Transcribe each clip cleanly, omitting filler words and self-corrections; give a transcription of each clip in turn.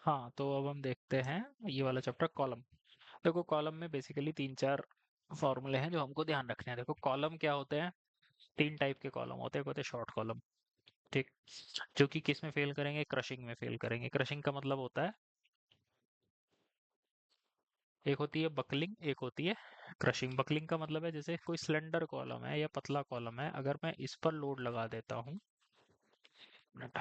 हाँ, तो अब हम देखते हैं ये वाला चैप्टर कॉलम। देखो कॉलम में बेसिकली तीन चार फॉर्मूले हैं जो हमको ध्यान रखने हैं। देखो कॉलम क्या होते हैं, तीन टाइप के कॉलम होते हैं। एक होते हैं शॉर्ट कॉलम, ठीक, जो कि किस में फेल करेंगे, क्रशिंग में फेल करेंगे। क्रशिंग का मतलब होता है, एक होती है बकलिंग, एक होती है क्रशिंग। बकलिंग का मतलब है जैसे कोई सिलेंडर कॉलम है या पतला कॉलम है, अगर मैं इस पर लोड लगा देता हूँ, मिनट,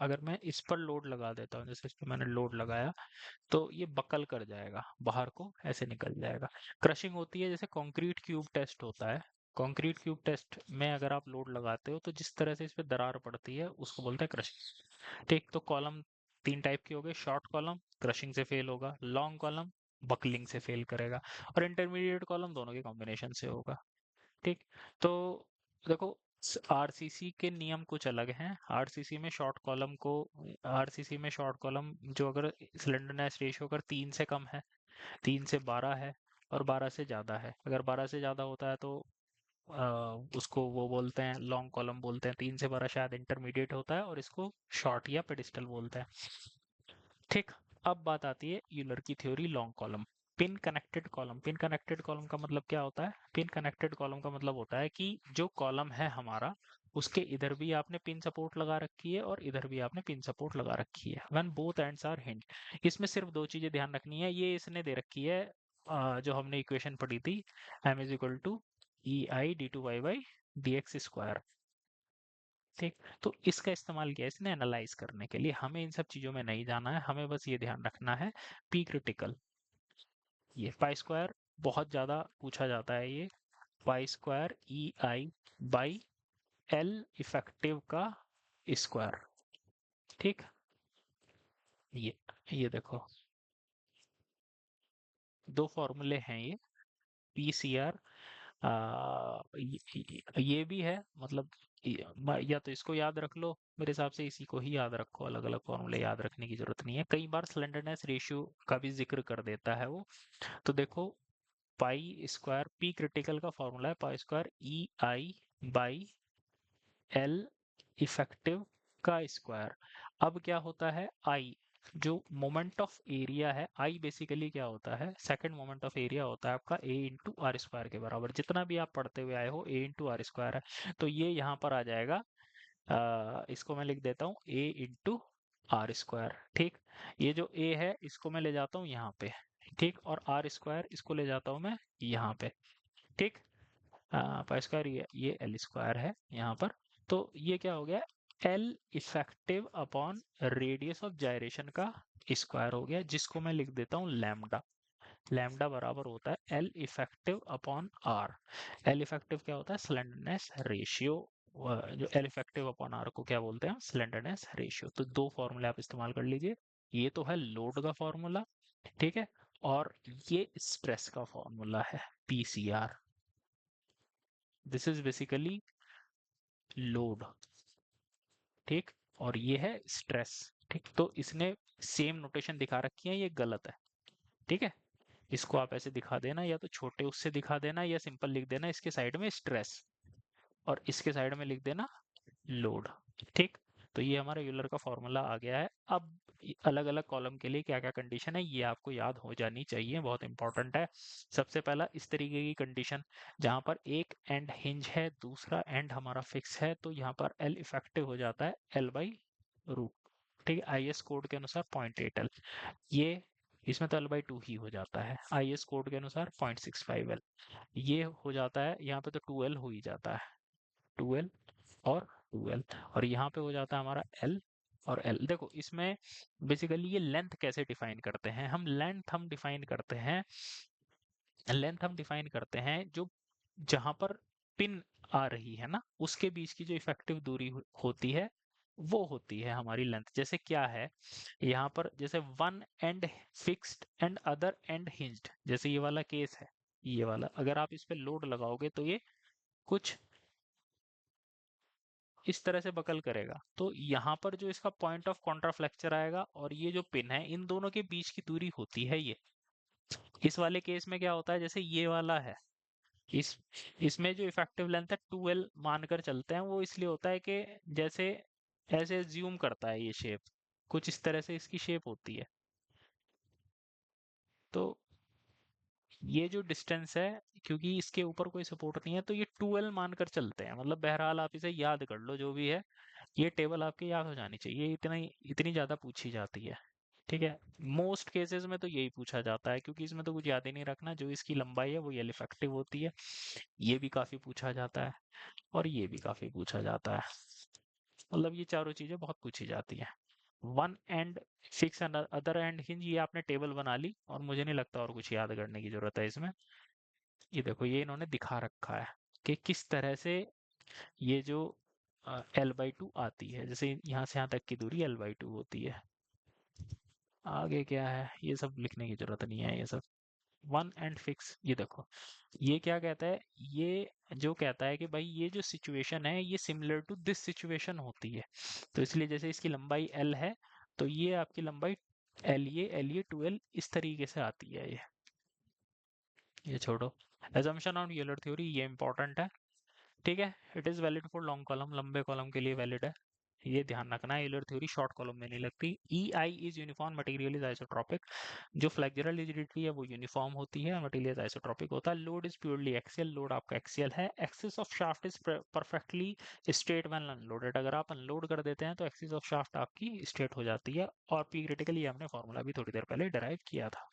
अगर मैं इस पर लोड लगा देता हूँ, जैसे इस पर मैंने लोड लगाया, तो ये बकल कर जाएगा, बाहर को ऐसे निकल जाएगा। क्रशिंग होती है जैसे कंक्रीट क्यूब टेस्ट होता है। कंक्रीट क्यूब टेस्ट में अगर आप लोड लगाते हो तो जिस तरह से इस पे दरार पड़ती है उसको बोलते हैं क्रशिंग। ठीक, तो कॉलम तीन टाइप के हो गए। शॉर्ट कॉलम क्रशिंग से फेल होगा, लॉन्ग कॉलम बकलिंग से फेल करेगा, और इंटरमीडिएट कॉलम दोनों के कॉम्बिनेशन से होगा। ठीक, तो देखो आरसीसी के नियम कुछ अलग हैं। आरसीसी में शॉर्ट कॉलम को, आरसीसी में शॉर्ट कॉलम जो अगर स्लेंडरनेस रेशियो अगर 3 से कम है, 3 से 12 है, और 12 से ज़्यादा है, अगर 12 से ज़्यादा होता है तो उसको वो बोलते हैं लॉन्ग कॉलम बोलते हैं। 3 से 12 शायद इंटरमीडिएट होता है और इसको शॉर्ट या पेडिस्टल बोलते हैं। ठीक, अब बात आती है यूलर की theory long column. Pin connected column, pin connected column का मतलब क्या होता है? पिन कनेक्टेड कॉलम का मतलब होता है कि जो कॉलम है हमारा, उसके इधर भी आपने पिन सपोर्ट लगा रखी है और इधर भी आपने पिन सपोर्ट लगा रखी है, when both ends are hinge. इसमें सिर्फ दो चीजें ध्यान रखनी है, ये इसने दे रखी है जो हमने इक्वेशन पढ़ी थी, m is equal to E I D two Y by D X square. ठीक, तो इसका इस्तेमाल किया इसने एनालाइज करने के लिए। हमें इन सब चीजों में नहीं जाना है, हमें बस ये ध्यान रखना है पी क्रिटिकल, ये पाई स्क्वायर बहुत ज्यादा पूछा जाता है, ये पाई square E I by L effective का स्क्वायर। ठीक, ये ये देखो दो फॉर्मूले हैं ये, पी सी आर, ये भी है, मतलब या तो इसको याद रख लो, मेरे हिसाब से इसी को ही याद रखो, अलग अलग फॉर्मूले याद रखने की जरूरत नहीं है। कई बार स्लेंडरनेस रेशियो का भी जिक्र कर देता है वो। तो देखो पाई स्क्वायर, पी क्रिटिकल का फॉर्मूला है पाई square E I by L effective का स्क्वायर। अब क्या होता है, आई जो मोमेंट ऑफ एरिया है, आई बेसिकली क्या होता है, सेकंड मोमेंट ऑफ एरिया होता है आपका ए इंटू आर स्क्वायर के बराबर। जितना भी आप पढ़ते हुए आए हो ए इंटू आर स्क्वायर है, तो ये यहाँ पर आ जाएगा। इसको मैं लिख देता हूँ ए इंटू आर स्क्वायर। ठीक, ये जो ए है इसको मैं ले जाता हूँ यहाँ पे, ठीक, और आर स्क्वायर इसको ले जाता हूँ मैं यहाँ पे। ठीक, पाई स्क्वायर ये एल स्क्वायर है यहाँ पर। तो ये क्या हो गया, L effective upon radius of gyration का स्क्वायर हो गया, जिसको मैं लिख देता हूँ लैम्डा। लैम्डा बराबर होता है L effective upon R. L effective क्या होता है, स्लेंडरनेस रेशियो। जो एल इफेक्टिव अपॉन आर को क्या बोलते हैं, स्लेंडरनेस रेशियो। तो दो फॉर्मूले आप इस्तेमाल कर लीजिए। ये तो है लोड का फॉर्मूला, ठीक है, और ये स्ट्रेस का फॉर्मूला है PCR. This is basically load, ठीक, और ये है स्ट्रेस। ठीक, तो इसने सेम नोटेशन दिखा रखी है, ये गलत है। ठीक है, इसको आप ऐसे दिखा देना, या तो छोटे उससे दिखा देना, या सिंपल लिख देना इसके साइड में स्ट्रेस और इसके साइड में लिख देना लोड। ठीक, तो ये हमारा यूलर का फॉर्मूला आ गया है। अब अलग अलग कॉलम के लिए क्या क्या कंडीशन है ये आपको याद हो जानी चाहिए, बहुत इंपॉर्टेंट है। सबसे पहला इस तरीके की कंडीशन, जहां पर एक एंड हिंज है, दूसरा एंड हमारा फिक्स है, तो यहाँ पर एल इफेक्टिव हो जाता है एल बाई रूट। ठीक है, आईएस कोड के अनुसार 0.8 एल, ये इसमें तो एल बाई टू ही हो जाता है, आईएस कोड के अनुसार 0.65 एल, ये हो जाता है यहाँ पे तो 2 एल हो ही जाता है, 2L और 2L, और यहाँ पे हो जाता है हमारा L और L। देखो इसमें बेसिकली ये लेंथ कैसे डिफाइन करते हैं, हम डिफाइन करते हैं, लेंथ हम डिफाइन करते हैं जो जहां पर पिन आ रही है ना, उसके बीच की जो इफेक्टिव दूरी होती है, वो होती है हमारी लेंथ। जैसे क्या है यहाँ पर, जैसे one and fixed and other and hinged, जैसे ये वाला केस है, ये वाला अगर आप इस पे लोड लगाओगे तो ये कुछ इस तरह से बकल करेगा। तो यहाँ पर जो इसका पॉइंट ऑफ कॉन्ट्राफ्लेक्चर आएगा और ये जो पिन है, इन दोनों के बीच की दूरी होती है ये। इस वाले केस में क्या होता है, जैसे ये वाला है, इस इसमें जो इफेक्टिव लेंथ है 2L मानकर चलते हैं, वो इसलिए होता है कि जैसे ऐसे ज्यूम करता है ये शेप, कुछ इस तरह से इसकी शेप होती है। तो ये जो डिस्टेंस है, क्योंकि इसके ऊपर कोई सपोर्ट नहीं है, तो ये 2L मानकर चलते हैं। मतलब बहरहाल आप इसे याद कर लो जो भी है, ये टेबल आपके याद हो जानी चाहिए, इतनी इतनी ज्यादा पूछी जाती है। ठीक है, मोस्ट केसेस में तो यही पूछा जाता है, क्योंकि इसमें तो कुछ याद ही नहीं रखना, जो इसकी लंबाई है वो एल इफेक्टिव होती है। ये भी काफी पूछा जाता है, और ये भी काफी पूछा जाता है। मतलब ये चारों चीजें बहुत पूछी जाती हैं। One and fix and other and hinge, ये आपने टेबल बना ली, और मुझे नहीं लगता और कुछ याद करने की जरूरत है इसमें। ये देखो, ये इन्होंने दिखा रखा है कि किस तरह से ये जो L/2 आती है, जैसे यहाँ से यहाँ तक की दूरी L/2 होती है। आगे क्या है ये सब लिखने की जरूरत नहीं है, ये सब वन एंड फिक्स। ये देखो, ये क्या कहता है, ये जो कहता है कि भाई ये जो सिचुएशन है ये सिमिलर टू दिस सिचुएशन होती है। तो इसलिए जैसे इसकी लंबाई L है, तो ये आपकी लंबाई L ये 2L इस तरीके से आती है ये छोड़ो। एजम्पशन ऑन यूलर थ्योरी, ये इंपॉर्टेंट है। ठीक है, it is valid for long column, लंबे कॉलम के लिए वैलिड है। ये ध्यान रखना है, यूलर थ्योरी शॉर्ट कॉलम में नहीं लगती। E I is uniform, material is isotropic. जो फ्लेक्सुरल रिजिडिटी है वो यूनिफॉर्म होती है, मटेरियल आइसोट्रोपिक होता है। Load is purely axial, load आपका एक्सियल है। Axis of shaft is perfectly straight when unloaded, अगर आप अनलोड कर देते हैं तो एक्सिस ऑफ शाफ्ट आपकी स्ट्रेट हो जाती है। और पी क्रिटिकल, ये हमने फॉर्मूला भी थोड़ी देर पहले डिराइव किया था।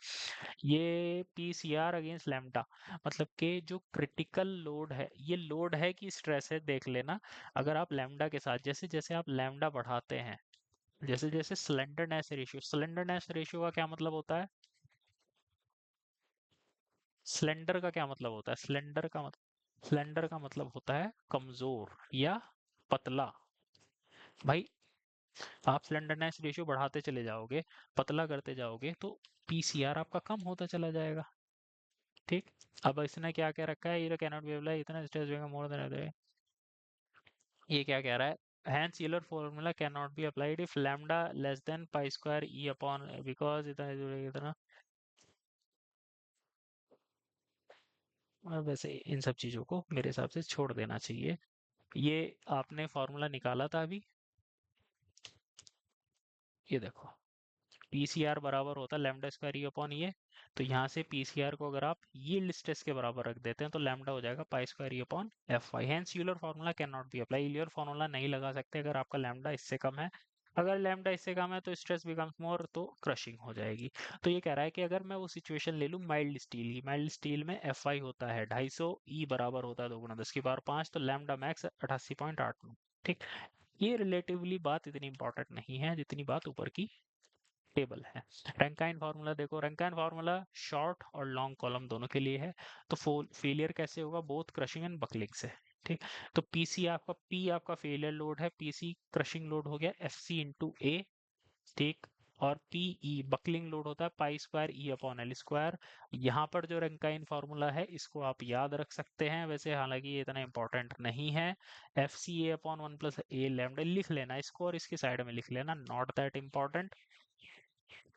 ये P C R against lambda, मतलब कि जो क्रिटिकल लोड है, ये लोड है कि स्ट्रेस है, देख लेना। अगर आप लैम्डा के साथ, जैसे जैसे आप लैम्डा बढ़ाते हैं, जैसे जैसे स्लेंडरनेस रेशियो का क्या मतलब होता है? स्लेंडर का क्या मतलब होता है? स्लेंडर का मतलब होता है कमजोर या पतला। भाई, आप स्लेंडरनेस रेशियो बढ़ाते चले जाओगे, पतला करते जाओगे, तो पीसीआर आपका कम होता चला जाएगा। ठीक। अब इसने क्या क्या रखा है, ये कैनॉट बी अप्लाई, इतना स्ट्रेस होगा मोर देन, ये क्या कह रहा है? Hence Euler formula cannot be applied if lambda less than pi square e upon, because इतना इतना। वैसे इन सब चीजों को मेरे हिसाब से छोड़ देना चाहिए। ये आपने फॉर्मूला निकाला था अभी, ये देखो, पीसीआर बराबर होता है लैम्डा स्क्वायर ई अपॉन ये। तो यहाँ से पीसीआर को अगर आप यील्ड स्ट्रेस के बराबर रख देते हैं, तो लैम्डा हो जाएगा pi square E upon F Y. Hence Euler formula can not be apply, Euler formula नहीं लगा सकते अगर आपका लैम्डा इससे कम है। अगर लैम्डा इससे कम है तो स्ट्रेस बिकम्स मोर, तो क्रशिंग हो जाएगी। तो ये कह रहा है कि अगर मैं वो सिचुएशन ले लूँ माइल्ड स्टील की, माइल्ड स्टील में एफ आई होता है 250, ई बराबर होता है 2 गुना 10 की पावर 5, तो लैम्डा मैक्स 88.89। ठीक। ये रिलेटिवली बात इतनी इंपॉर्टेंट नहीं है जितनी बात ऊपर की टेबल है। रैंकाइन फार्मूला देखो, रैंकाइन फार्मूला शॉर्ट और लॉन्ग कॉलम दोनों के लिए है। तो फेलियर कैसे होगा? बोथ क्रशिंग एंड बकलिंग से। ठीक। तो पीसी आपका, पी आपका फेलियर लोड है, पीसी क्रशिंग लोड हो गया एफ सी इंटू ए। ठीक। और पीई बकलिंग लोड होता है पाई square E upon L square. यहाँ पर जो रैंकाइन फार्मूला है इसको आप याद रख सकते हैं, वैसे हालांकि ये इतना इंपॉर्टेंट नहीं है। F C A upon 1 + a lambda लिख लेना इसको, और इसके साइड में लिख लेना not that important.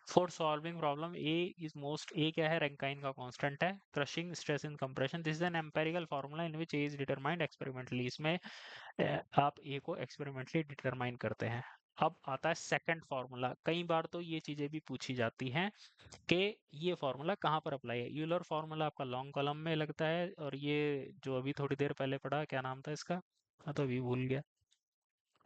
For solving problem a is most, a क्या है? रैंकाइन का कांस्टेंट है। Crushing stress in compression, this is an empirical formula in which a is determined experimentally, इसमें आप ए को एक्सपेरिमेंटली डिटरमाइन करते हैं। अब आता है सेकंड फार्मूला। कई बार तो ये चीजें भी पूछी जाती हैं कि ये फार्मूला कहाँ पर अप्लाई है। यूलर फार्मूला आपका लॉन्ग कॉलम में लगता है, और ये जो अभी थोड़ी देर पहले पढ़ा, क्या नाम था इसका, मैं तो अभी भूल गया।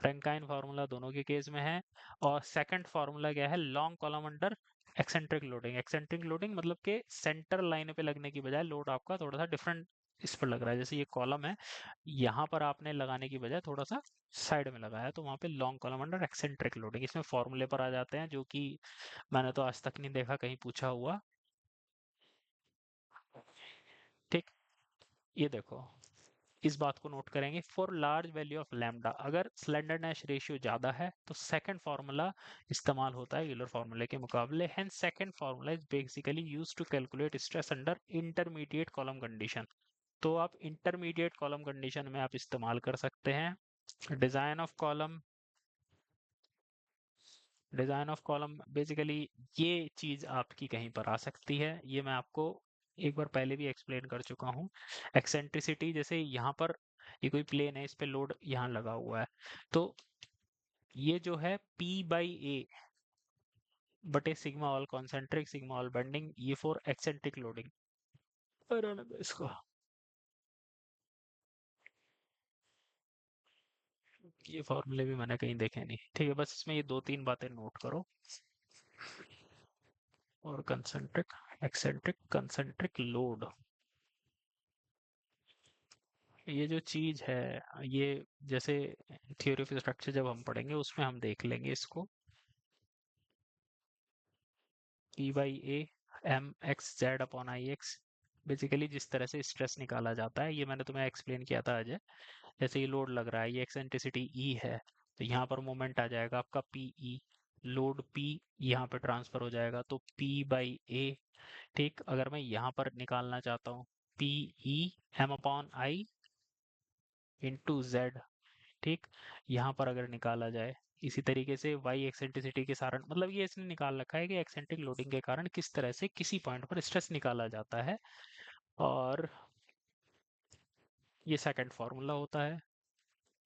रैंकाइन फार्मूला दोनों के केस में है। और सेकंड फार्मूला क्या है? Long column under eccentric loading. Eccentric loading मतलब कि सेंटर लाइन पे लगने की बजाय लोड आपका थोड़ा सा डिफरेंट इस पर लग रहा है। जैसे ये कॉलम है, यहाँ पर आपने लगाने की बजाय थोड़ा सा साइड में लगाया, तो वहां पे long column under eccentric loading. इसमें फॉर्मूले पर आ जाते हैं, जो कि मैंने तो आज तक नहीं देखा कहीं पूछा हुआ। ठीक। ये देखो, इस बात को नोट करेंगे, for large value of lambda, अगर स्लेंडरनेस रेशियो ज्यादा है तो सेकंड फार्मूला इस्तेमाल होता है यूलर फार्मूले के मुकाबले। Hence second formula is basically used to calculate stress under intermediate column condition. तो आप इंटरमीडिएट कॉलम कंडीशन में आप इस्तेमाल कर सकते हैं। Design of column, design of column basically ये चीज आपकी कहीं पर आ सकती है, ये मैं आपको एक बार पहले भी एक्सप्लेन कर चुका हूँ। एक्सेंट्रिसिटी जैसे यहाँ पर ये कोई प्लेन है, इस पे लोड यहाँ लगा हुआ है, तो ये जो है P/A बटे sigma all concentric sigma all bending, ये फॉर एक्सेंट्रिक लोडिंग। इसको ये फॉर्मूले भी मैंने कहीं देखे नहीं, ठीक है, बस इसमें ये दो तीन बातें नोट करो। और कंसेंट्रिक एक्सेंट्रिक कंसेंट्रिक लोड, ये जो चीज है, ये जैसे थ्योरी ऑफ स्ट्रक्चर जब हम पढ़ेंगे उसमें हम देख लेंगे इसको। P/A mx/z/ix, बेसिकली जिस तरह से स्ट्रेस निकाला जाता है, ये मैंने तुम्हें एक्सप्लेन किया था अजय। जैसे ये लोड लग रहा है, ये एक्सेंट्रिसिटी E है, तो यहाँ पर मोमेंट आ जाएगा आपका PE, लोड P यहाँ पे ट्रांसफर हो जाएगा, तो P/A। ठीक, अगर मैं यहाँ पर निकालना चाहता हूँ, PE m/I इंटू Z। ठीक, यहाँ पर अगर निकाला जाए इसी तरीके से y एक्सेंट्रिसिटी के कारण, मतलब ये इसने निकाल रखा है कि एक्सेंट्रिक लोडिंग के कारण किस तरह से किसी पॉइंट पर स्ट्रेस निकाला जाता है। और ये सेकंड फॉर्मूला होता है।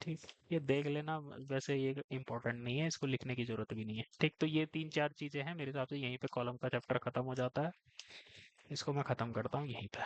ठीक, ये देख लेना, वैसे ये इंपॉर्टेंट नहीं है, इसको लिखने की जरूरत भी नहीं है। ठीक, तो ये तीन चार चीजें हैं मेरे हिसाब से, यहीं पे कॉलम का चैप्टर खत्म हो जाता है। इसको मैं खत्म करता हूँ यहीं पे।